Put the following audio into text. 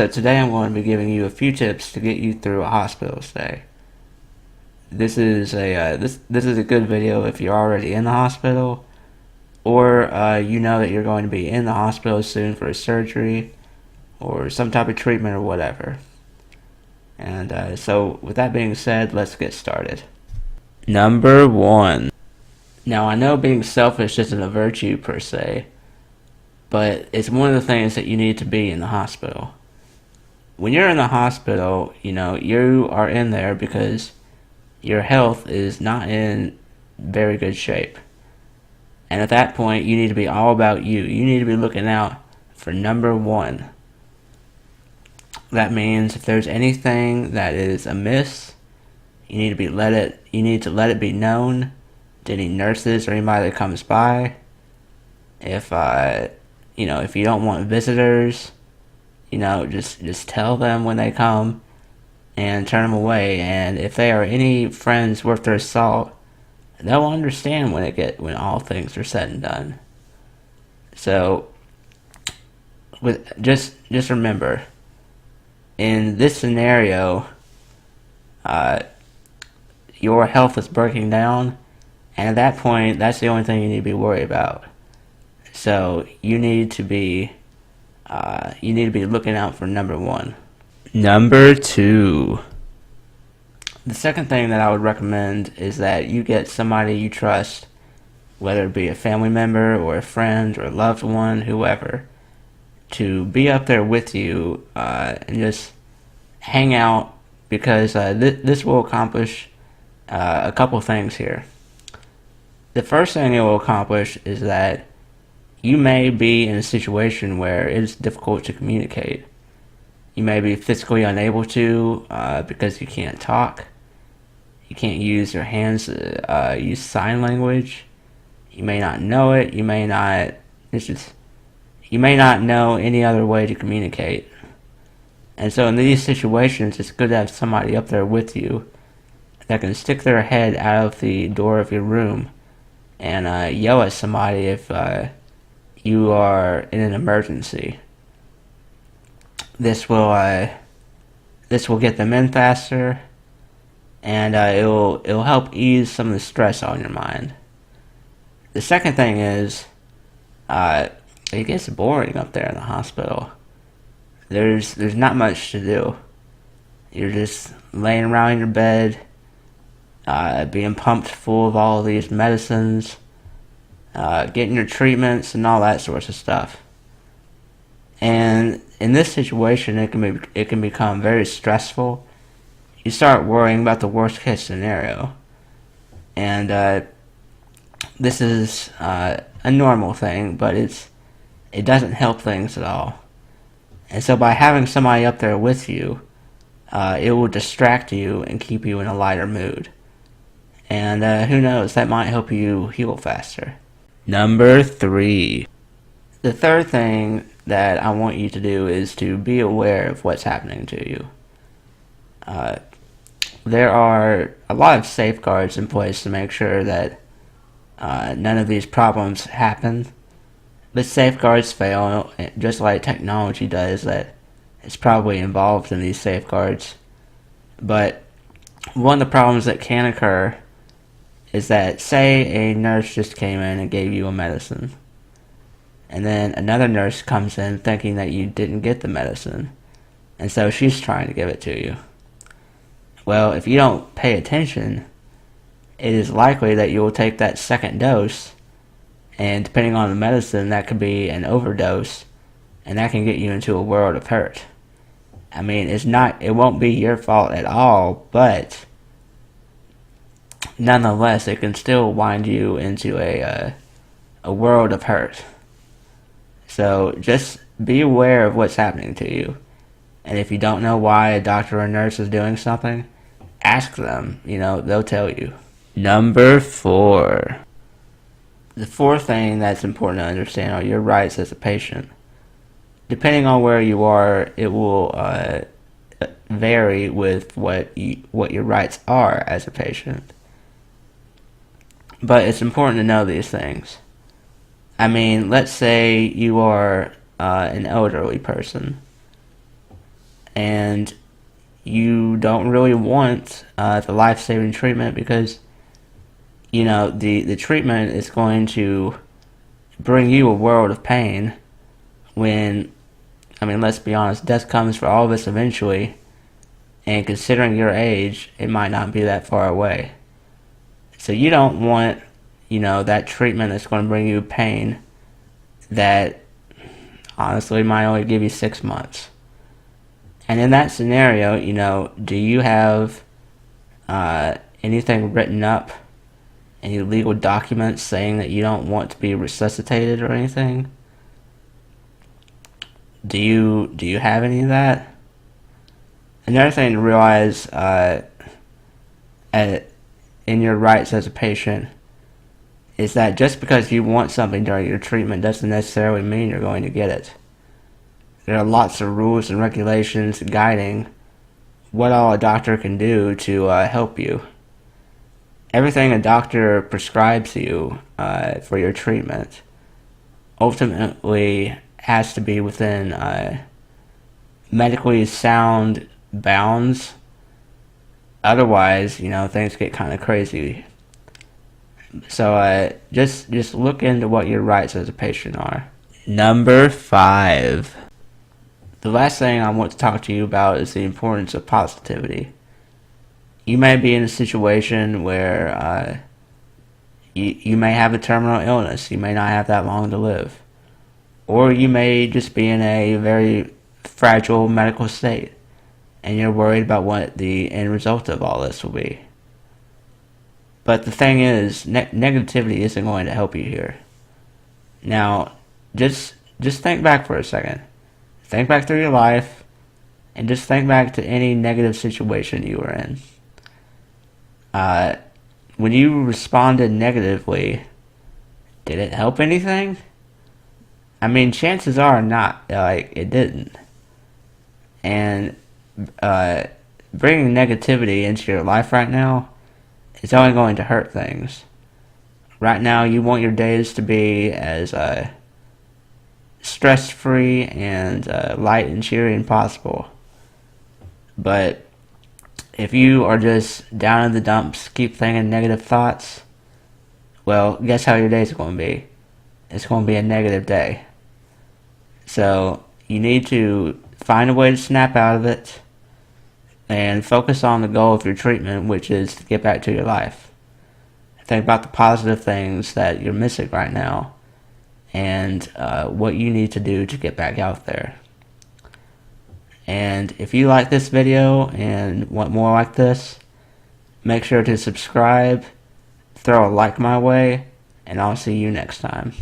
So today I'm going to be giving you a few tips to get you through a hospital stay. This is a good video if you're already in the hospital, or you know that you're going to be in the hospital soon for a surgery or some type of treatment or whatever. And so with that being said, let's get started. Number 1. Now I know being selfish isn't a virtue per se, but it's one of the things that you need to be in the hospital. When you're in the hospital, you are in there because your health is not in very good shape. And at that point, you need to be all about you. You need to be looking out for number 1. That means if there's anything that is amiss, you need to let it be known to any nurses or anybody that comes by. If you don't want visitors, just tell them when they come and turn them away. And if they are any friends worth their salt, they'll understand when all things are said and done. So, just remember, in this scenario, your health is breaking down, and at that point, that's the only thing you need to be worried about. So you need to be looking out for number 1. Number 2. The second thing that I would recommend is that you get somebody you trust, whether it be a family member or a friend or a loved one, whoever, to be up there with you and just hang out, because this will accomplish a couple things here. The first thing it will accomplish is that you may be in a situation where it is difficult to communicate. You may be physically unable to because you can't talk. You can't use your hands to use sign language. You may not know it. You may not know any other way to communicate. And so in these situations, it's good to have somebody up there with you that can stick their head out of the door of your room and yell at somebody if you are in an emergency. This will get them in faster, and it'll help ease some of the stress on your mind. The second thing is, it gets boring up there in the hospital. There's not much to do. You're just laying around in your bed, being pumped full of all of these medicines, getting your treatments and all that sorts of stuff. And in this situation, it can become very stressful. You start worrying about the worst case scenario, and this is a normal thing, but it doesn't help things at all. And so by having somebody up there with you, it will distract you and keep you in a lighter mood. And who knows, that might help you heal faster. Number 3. The third thing that I want you to do is to be aware of what's happening to you. There are a lot of safeguards in place to make sure that none of these problems happen. But safeguards fail, just like technology does, that is probably involved in these safeguards. But one of the problems that can occur is that, say a nurse just came in and gave you a medicine, and then another nurse comes in thinking that you didn't get the medicine, and so she's trying to give it to you. Well, if you don't pay attention, it is likely that you will take that second dose, and depending on the medicine, that could be an overdose, and that can get you into a world of hurt. I mean, it won't be your fault at all, but nonetheless, it can still wind you into a world of hurt. So just be aware of what's happening to you. And if you don't know why a doctor or nurse is doing something, ask them. They'll tell you. Number 4. The fourth thing that's important to understand are your rights as a patient. Depending on where you are, it will vary with what your rights are as a patient. But it's important to know these things. I mean, let's say you are an elderly person. and you don't really want the life-saving treatment because the treatment is going to bring you a world of pain when, I mean, let's be honest, death comes for all of us eventually, and considering your age, it might not be that far away. So you don't want, that treatment that's going to bring you pain that honestly might only give you 6 months. And in that scenario, do you have anything written up, any legal documents saying that you don't want to be resuscitated or anything? Do you have any of that? Another thing to realize in your rights as a patient is that just because you want something during your treatment doesn't necessarily mean you're going to get it. There are lots of rules and regulations guiding what all a doctor can do to help you. Everything a doctor prescribes you for your treatment ultimately has to be within medically sound bounds. Otherwise, things get kind of crazy. So just look into what your rights as a patient are. Number 5. The last thing I want to talk to you about is the importance of positivity. You may be in a situation where you may have a terminal illness. You may not have that long to live. Or you may just be in a very fragile medical state, and you're worried about what the end result of all this will be. But the thing is, negativity isn't going to help you here. Now, just think back for a second. Think back through your life, and just think back to any negative situation you were in. When you responded negatively, did it help anything? I mean, chances are not, it didn't. And bringing negativity into your life right now is only going to hurt things. Right now, you want your days to be as stress-free and light and cheery as possible. But if you are just down in the dumps, keep thinking negative thoughts, well, guess how your day's going to be? It's going to be a negative day. So you need to find a way to snap out of it and focus on the goal of your treatment, which is to get back to your life. Think about the positive things that you're missing right now and what you need to do to get back out there. And if you like this video and want more like this, make sure to subscribe, throw a like my way, and I'll see you next time.